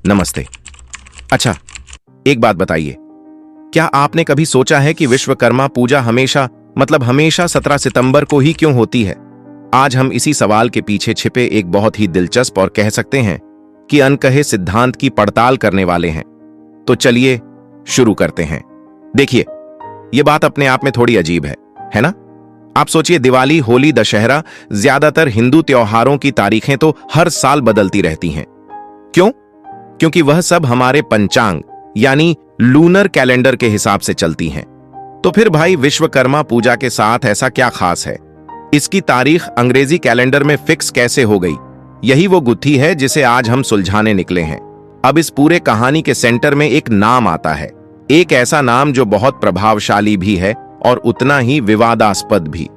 नमस्ते। अच्छा, एक बात बताइए, क्या आपने कभी सोचा है कि विश्वकर्मा पूजा हमेशा 17 सितंबर को ही क्यों होती है? आज हम इसी सवाल के पीछे छिपे एक बहुत ही दिलचस्प और कह सकते हैं कि अनकहे सिद्धांत की पड़ताल करने वाले हैं। तो चलिए शुरू करते हैं। देखिए, यह बात अपने आप में थोड़ी अजीब है ना? आप सोचिए, दिवाली, होली, दशहरा, ज्यादातर हिंदू त्योहारों की तारीखें तो हर साल बदलती रहती हैं। क्यों? क्योंकि वह सब हमारे पंचांग यानी लूनर कैलेंडर के हिसाब से चलती हैं। तो फिर भाई, विश्वकर्मा पूजा के साथ ऐसा क्या खास है? इसकी तारीख अंग्रेजी कैलेंडर में फिक्स कैसे हो गई? यही वो गुत्थी है जिसे आज हम सुलझाने निकले हैं। अब इस पूरे कहानी के सेंटर में एक नाम आता है, एक ऐसा नाम जो बहुत प्रभावशाली भी है और उतना ही विवादास्पद भी।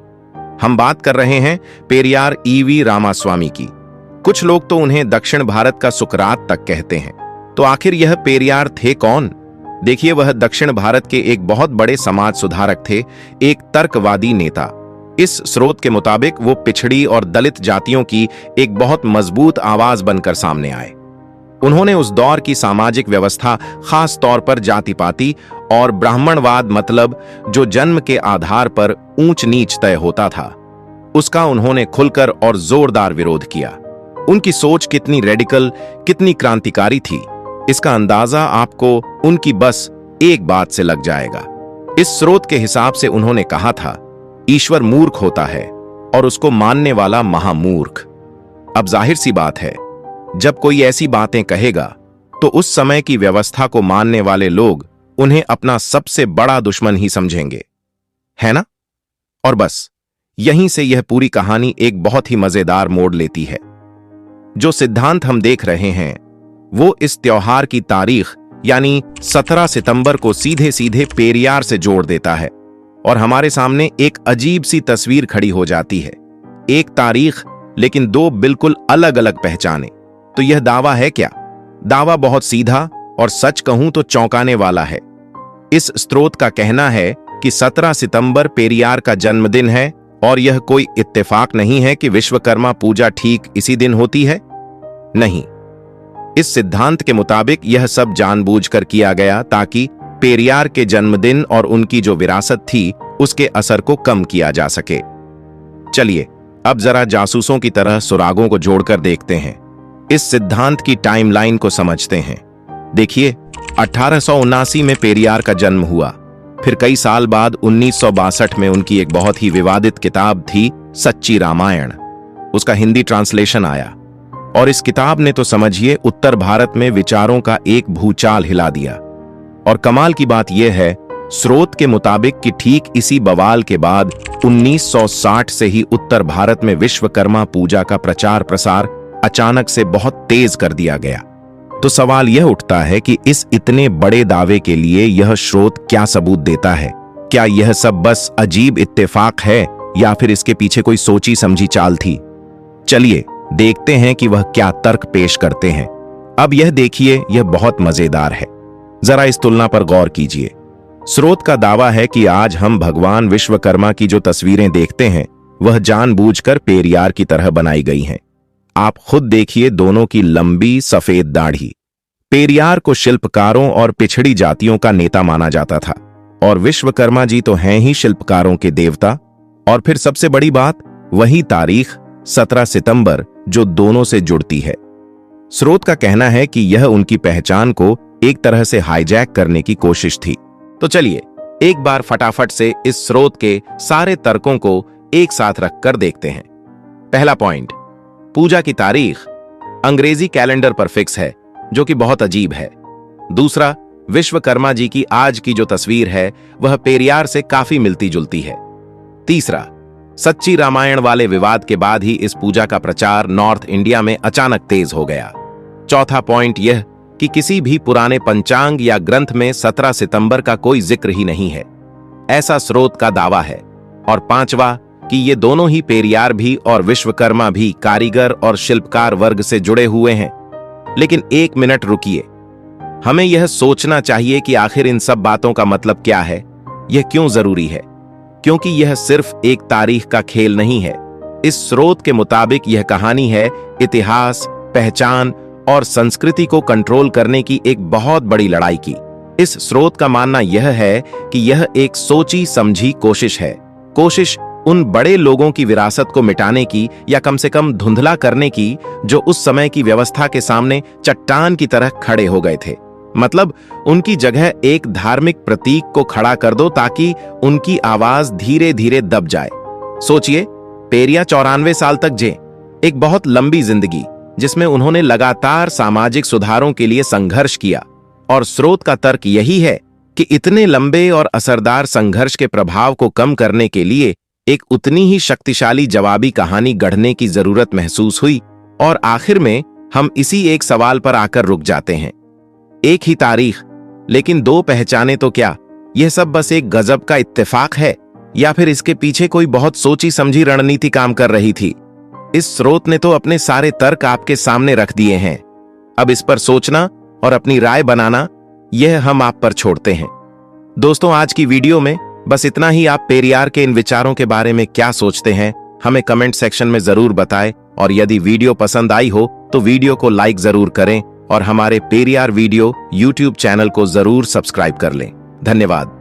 हम बात कर रहे हैं पेरियार ईवी रामास्वामी की। कुछ लोग तो उन्हें दक्षिण भारत का सुकरात तक कहते हैं। तो आखिर यह पेरियार थे कौन? देखिए, वह दक्षिण भारत के एक बहुत बड़े समाज सुधारक थे, एक तर्कवादी नेता। इस स्रोत के मुताबिक वो पिछड़ी और दलित जातियों की एक बहुत मजबूत आवाज बनकर सामने आए। उन्होंने उस दौर की सामाजिक व्यवस्था, खास तौर पर जाति पाति और ब्राह्मणवाद, मतलब जो जन्म के आधार पर ऊंच नीच तय होता था, उसका उन्होंने खुलकर और जोरदार विरोध किया। उनकी सोच कितनी रेडिकल, कितनी क्रांतिकारी थी, इसका अंदाजा आपको उनकी बस एक बात से लग जाएगा। इस स्रोत के हिसाब से उन्होंने कहा था, ईश्वर मूर्ख होता है और उसको मानने वाला महामूर्ख। अब जाहिर सी बात है, जब कोई ऐसी बातें कहेगा तो उस समय की व्यवस्था को मानने वाले लोग उन्हें अपना सबसे बड़ा दुश्मन ही समझेंगे, है ना? और बस यहीं से यह पूरी कहानी एक बहुत ही मजेदार मोड़ लेती है। जो सिद्धांत हम देख रहे हैं वो इस त्योहार की तारीख यानी 17 सितंबर को सीधे सीधे पेरियार से जोड़ देता है और हमारे सामने एक अजीब सी तस्वीर खड़ी हो जाती है। एक तारीख, लेकिन दो बिल्कुल अलग अलग पहचाने। तो यह दावा है क्या? दावा बहुत सीधा और सच कहूं तो चौंकाने वाला है। इस स्रोत का कहना है कि 17 सितंबर पेरियार का जन्मदिन है और यह कोई इत्तेफाक नहीं है कि विश्वकर्मा पूजा ठीक इसी दिन होती है। नहीं, इस सिद्धांत के मुताबिक यह सब जानबूझकर किया गया ताकि पेरियार के जन्मदिन और उनकी जो विरासत थी उसके असर को कम किया जा सके। चलिए अब जरा जासूसों की तरह सुरागों को जोड़कर देखते हैं, इस सिद्धांत की टाइमलाइन को समझते हैं। देखिए, 1879 में पेरियार का जन्म हुआ। फिर कई साल बाद 1962 में उनकी एक बहुत ही विवादित किताब थी सच्ची रामायण। उसका हिंदी ट्रांसलेशन आया और इस किताब ने तो समझिए उत्तर भारत में विचारों का एक भूचाल हिला दिया। और कमाल की बात यह है, स्रोत के मुताबिक कि ठीक इसी बवाल के बाद 1960 से ही उत्तर भारत में विश्वकर्मा पूजा का प्रचार प्रसार अचानक से बहुत तेज कर दिया गया। तो सवाल यह उठता है कि इस इतने बड़े दावे के लिए यह स्रोत क्या सबूत देता है? क्या यह सब बस अजीब इत्तेफाक है या फिर इसके पीछे कोई सोची समझी चाल थी? चलिए देखते हैं कि वह क्या तर्क पेश करते हैं। अब यह देखिए, यह बहुत मजेदार है। जरा इस तुलना पर गौर कीजिए। स्रोत का दावा है कि आज हम भगवान विश्वकर्मा की जो तस्वीरें देखते हैं वह जानबूझकर पेरियार की तरह बनाई गई हैं। आप खुद देखिए, दोनों की लंबी सफेद दाढ़ी। पेरियार को शिल्पकारों और पिछड़ी जातियों का नेता माना जाता था और विश्वकर्मा जी तो हैं ही शिल्पकारों के देवता। और फिर सबसे बड़ी बात, वही तारीख 17 सितंबर जो दोनों से जुड़ती है। स्रोत का कहना है कि यह उनकी पहचान को एक तरह से हाईजैक करने की कोशिश थी। तो चलिए एक बार फटाफट से इस स्रोत के सारे तर्कों को एक साथ रखकर देखते हैं। पहला पॉइंट, पूजा की तारीख अंग्रेजी कैलेंडर पर फिक्स है, जो कि बहुत अजीब है। दूसरा, विश्वकर्मा जी की आज की जो तस्वीर है वह पेरियार से काफी मिलती जुलती है। तीसरा, सच्ची रामायण वाले विवाद के बाद ही इस पूजा का प्रचार नॉर्थ इंडिया में अचानक तेज हो गया। चौथा पॉइंट यह कि किसी भी पुराने पंचांग या ग्रंथ में 17 सितंबर का कोई जिक्र ही नहीं है, ऐसा स्रोत का दावा है। और पांचवा कि ये दोनों ही पेरियार भी और विश्वकर्मा भी कारीगर और शिल्पकार वर्ग से जुड़े हुए हैं। लेकिन एक मिनट रुकिए, हमें यह सोचना चाहिए कि आखिर इन सब बातों का मतलब क्या है, यह क्यों जरूरी है? क्योंकि यह सिर्फ एक तारीख का खेल नहीं है। इस स्रोत के मुताबिक यह कहानी है इतिहास, पहचान और संस्कृति को कंट्रोल करने की एक बहुत बड़ी लड़ाई की। इस स्रोत का मानना यह है कि यह एक सोची समझी कोशिश है, कोशिश उन बड़े लोगों की विरासत को मिटाने की या कम से कम धुंधला करने की जो उस समय की व्यवस्था के सामने चट्टान की तरह खड़े हो गए थे। मतलब उनकी जगह एक धार्मिक प्रतीक को खड़ा कर दो ताकि उनकी आवाज धीरे धीरे दब जाए। सोचिए, पेरिया 94 साल तक जे, एक बहुत लंबी जिंदगी जिसमें उन्होंने लगातार सामाजिक सुधारों के लिए संघर्ष किया। और स्रोत का तर्क यही है कि इतने लंबे और असरदार संघर्ष के प्रभाव को कम करने के लिए एक उतनी ही शक्तिशाली जवाबी कहानी गढ़ने की जरूरत महसूस हुई। और आखिर में हम इसी एक सवाल पर आकर रुक जाते हैं, एक ही तारीख लेकिन दो पहचाने तो क्या यह सब बस एक गजब का इत्तेफाक है या फिर इसके पीछे कोई बहुत सोची समझी रणनीति काम कर रही थी? इस स्रोत ने तो अपने सारे तर्क आपके सामने रख दिए हैं। अब इस पर सोचना और अपनी राय बनाना यह हम आप पर छोड़ते हैं। दोस्तों, आज की वीडियो में बस इतना ही। आप पेरियार के इन विचारों के बारे में क्या सोचते हैं हमें कमेंट सेक्शन में जरूर बताएं। और यदि वीडियो पसंद आई हो तो वीडियो को लाइक जरूर करें और हमारे पेरियार वीडियो यूट्यूब चैनल को जरूर सब्सक्राइब कर लें। धन्यवाद।